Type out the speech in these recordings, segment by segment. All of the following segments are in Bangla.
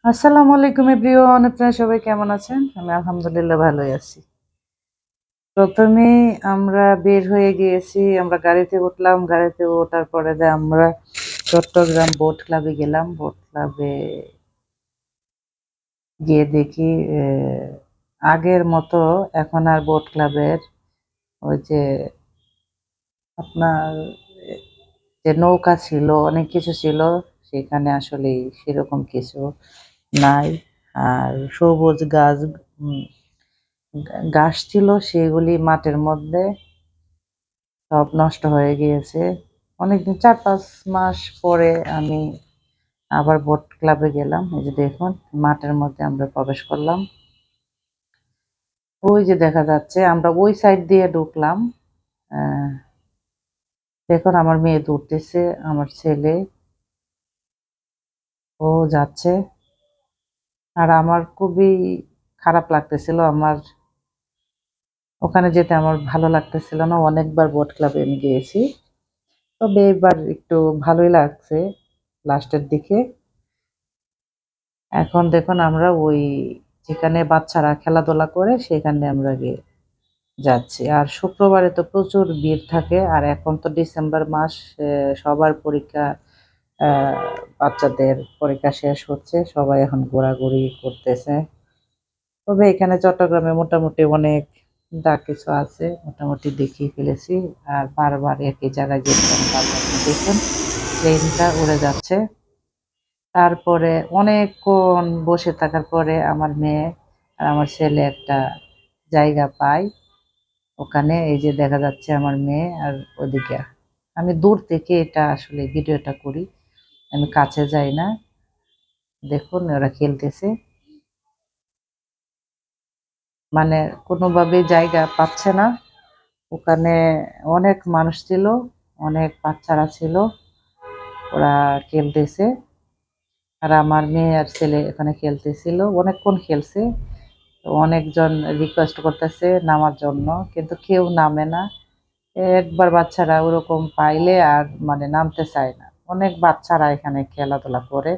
আসসালামু আলাইকুম এভরিওয়ান, আপনারা সবাই কেমন আছেন? আমি আলহামদুলিল্লাহ ভালোই আছি। প্রথমেই আমরা বের হয়ে গিয়েছি, আমরা গাড়িতে উঠলাম। গাড়িতে ওঠার পরে আমরা চট্টগ্রাম বোট ক্লাবে গেলাম। বোট ক্লাবে গিয়ে দেখি আগের মতো এখন আর বোট ক্লাবের ওই যে আপনার এ যে নৌকা ছিল, অনেক কিছু ছিল, সেখানে আসলেই সেরকম কিছু নাই। আর সবুজ গাছ উম ঘাস ছিল, সেগুলি মাঠের মধ্যে সব নষ্ট হয়ে গিয়েছে। অনেকদিন ৪-৫ মাস পরে আমি আবার বোট ক্লাবে গেলাম। এই যে দেখুন, মাঠের মধ্যে আমরা প্রবেশ করলাম। ওই যে দেখা যাচ্ছে, আমরা ওই সাইড দিয়ে ঢুকলাম। আহ, দেখুন আমার মেয়ে দৌড়তেছে, আমার ছেলে ও যাচ্ছে। আর আমার খুবই খারাপ লাগতেছিল, আমার ওখানে যেতে আমার ভালো লাগতেছিল না। অনেকবার বোট ক্লাবে আমি গিয়েছি, তবে এবার একটু ভালোই লাগছে লাস্টের দিকে। এখন দেখুন আমরা ওই যেখানে বাচ্চারা খেলাধুলা করে সেখানে আমরা গিয়ে যাচ্ছি। আর শুক্রবারে তো প্রচুর ভিড় থাকে, আর এখন তো ডিসেম্বর মাস, সবার পরীক্ষা, আহ, বাচ্চাদের পরীক্ষা শেষ হচ্ছে, সবাই এখন ঘোরাঘুরি করতেছে। তবে এখানে চট্টগ্রামে মোটামুটি অনেক যা কিছু আছে মোটামুটি দেখিয়ে ফেলেছি। আর বারবার একই জায়গায় যেতাম, বারবার দেখুন প্লেনটা উড়ে যাচ্ছে। তারপরে অনেকক্ষণ বসে থাকার পরে আমার মেয়ে আর আমার ছেলে একটা জায়গা পায়। ওখানে এই যে দেখা যাচ্ছে আমার মেয়ে আর ওদিকে আমি দূর থেকে এটা আসলে ভিডিওটা করি, আমি কাছে যাই না। দেখুন ওরা খেলতেছে, মানে কোনোভাবে জায়গা পাচ্ছে না। ওখানে অনেক মানুষ ছিল, অনেক বাচ্চারা ছিল, ওরা খেলতেছে। আর আমার মেয়ে আর ছেলে এখানে খেলতেছিল, অনেকক্ষণ খেলছে। তো অনেকজন রিকোয়েস্ট করতেছে নামার জন্য, কিন্তু কেউ নামে না। একবার বাচ্চারা ওরকম পাইলে আর মানে নামতে চায় না। অনেক বাচ্চারা এখানে খেলাধুলা করে,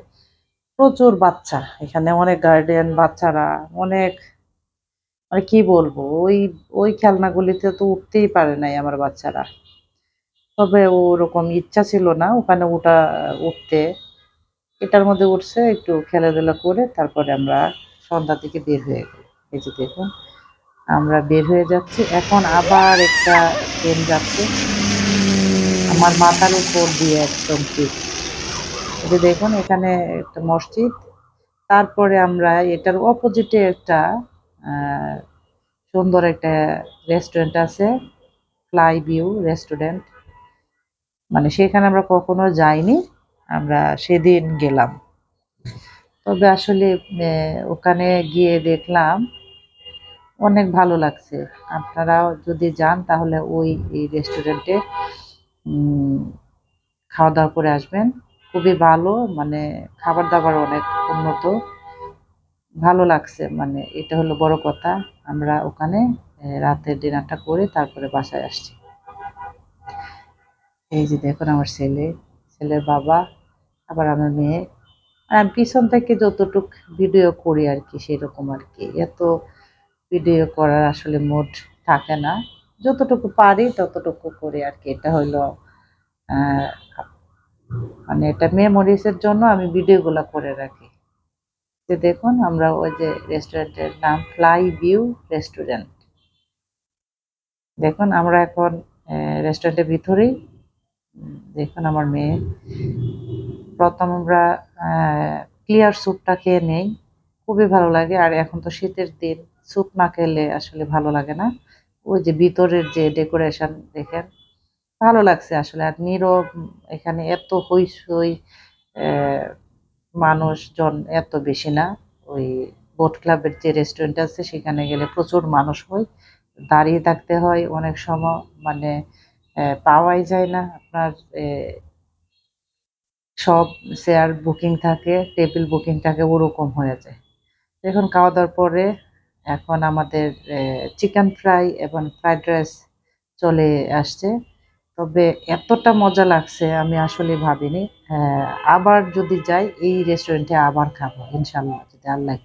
প্রচুর বাচ্চা এখানে, অনেক গার্ডিয়ান বাচ্চারা, অনেক, মানে কি বলবো, ওই ওই খেলনাগুলিতে তো উঠতেই পারে নাই আমার বাচ্চারা। তবে ওরকম ইচ্ছা ছিল না ওখানে উঠতে। এটার মধ্যে উঠছে, একটু খেলাধুলা করে তারপরে আমরা সন্ধ্যা থেকে বের হয়ে গেলাম। এই যে দেখুন আমরা বের হয়ে যাচ্ছি, এখন আবার একটা ট্রেন যাচ্ছে আমার মাথার উপর দিয়ে একদম ঠিক। এই যে দেখুন এখানে একটা মসজিদ। তারপরে আমরা এটার অপোজিটে একটা আহ, সুন্দর একটা রেস্টুরেন্ট আছে, ফ্লাই ভিউ রেস্টুরেন্ট। মানে সেখানে আমরা কখনো যাইনি, আমরা সেদিন গেলাম। তবে আসলে ওখানে গিয়ে দেখলাম অনেক ভালো লাগছে। আপনারাও যদি যান তাহলে ওই এই রেস্টুরেন্টে খাওয়া দাওয়া করে আসবেন। খুবই ভালো, মানে খাবার দাবার অনেক উন্নত, ভালো লাগছে। মানে এটা হলো বড় কথা। আমরা ওখানে রাতের ডিনারটা করে তারপরে বাসায় আসছি। এই যে দেখুন আমার ছেলে, ছেলের বাবা, আবার আমার মেয়ে। আর আমি পিছন থেকে যতটুক ভিডিও করি আর কি, সেরকম আর কি। এত ভিডিও করার আসলে মুড থাকে না, যতটুকু পারি ততটুকু করি আর কি। এটা হলো আহ, মানে এটা মেমোরিজের জন্য আমি ভিডিওগুলো করে রাখি। যে দেখুন আমরা ওই যে রেস্টুরেন্টের নাম ফ্লাই ভিউ রেস্টুরেন্ট। দেখুন আমরা এখন রেস্টুরেন্টের ভিতরেই। দেখুন আমার মেয়ে, প্রথম আমরা ক্লিয়ার স্যুপটা খেয়ে নেই, খুবই ভালো লাগে। আর এখন তো শীতের দিন, স্যুপ না খেলে আসলে ভালো লাগে না। ওই যে ভিতরের যে ডেকোরেশন দেখেন, ভালো লাগছে আসলে। আর নীরব, এখানে এত হইচই, আহ, মানুষজন এত বেশি না। ওই বোট ক্লাবের যে রেস্টুরেন্ট আছে সেখানে গেলে প্রচুর মানুষ হয়, দাঁড়িয়ে থাকতে হয় অনেক সময়, মানে পাওয়াই যায় না আপনার। সব চেয়ার বুকিং থাকে, টেবিল বুকিং থাকে, ওরকম হয়ে যায়। এখন খাওয়া দাওয়ার পরে এখন আমাদের চিকেন ফ্রাই এবং ফ্রাইড রাইস চলে আসছে। তবে এতটা মজা লাগছে আমি আসলে ভাবিনি। হ্যাঁ, আবার যদি যাই এই রেস্টুরেন্টে আবার খাবো ইনশাআল্লাহ যদি আল্লাহ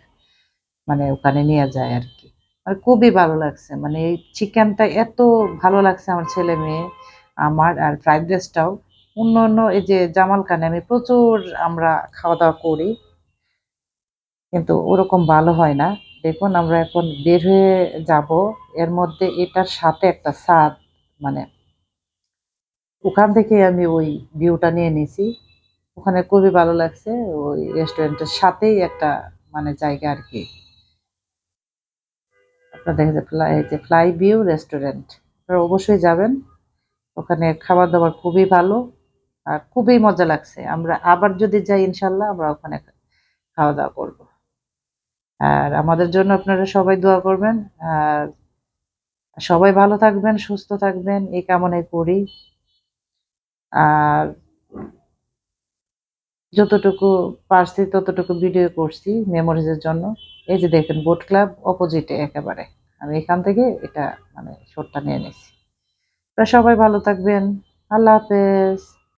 মানে ওখানে নিয়ে যায় আরকি। আর খুবই ভালো লাগছে। মানে এই চিকেনটা এত ভালো লাগছে আমার ছেলে-মেয়ে, আমার আর ফ্রাইড রাইসটাও। অন্য এই যে জামাল খানে আমি প্রচুর আমরা খাওয়া-দাওয়া করি। কিন্তু ওরকম ভালো হয় না। দেখুন আমরা এখন বের হয়ে যাবো। এর মধ্যে এটার সাথে একটা স্বাদ মানে ওখান থেকেই আমি ওই ভিউটা নিয়ে নিছি। ওখানে খুবই ভালো লাগছে। ওই রেস্টুরেন্টের সাথেই একটা মানে জায়গা আরকি। আপনার দেখা যায় এই যে ফ্লাই ভিউ রেস্টুরেন্ট। আপনারা অবশ্যই যাবেন। ওখানে খাবার-দাবার খুবই ভালো। আর খুবই মজা লাগছে। আমরা আবার যদি যাই ইনশাআল্লাহ আমরা ওখানে খাওয়া-দাওয়া করব। আর আমাদের জন্য আপনারা সবাই দোয়া করবেন। আর সবাই ভালো থাকবেন, সুস্থ থাকবেন এই কামনাই করি। আর যতটুকু পারছি ততটুকু ভিডিও করছি মেমোরিজ এর জন্য। এই যে দেখেন বোট ক্লাব অপোজিটে একেবারে। আমি এখান থেকে এটা মানে শটটা নিয়ে নিছি। আপনারা সবাই ভালো থাকবেন। আল্লাহ হাফেজ।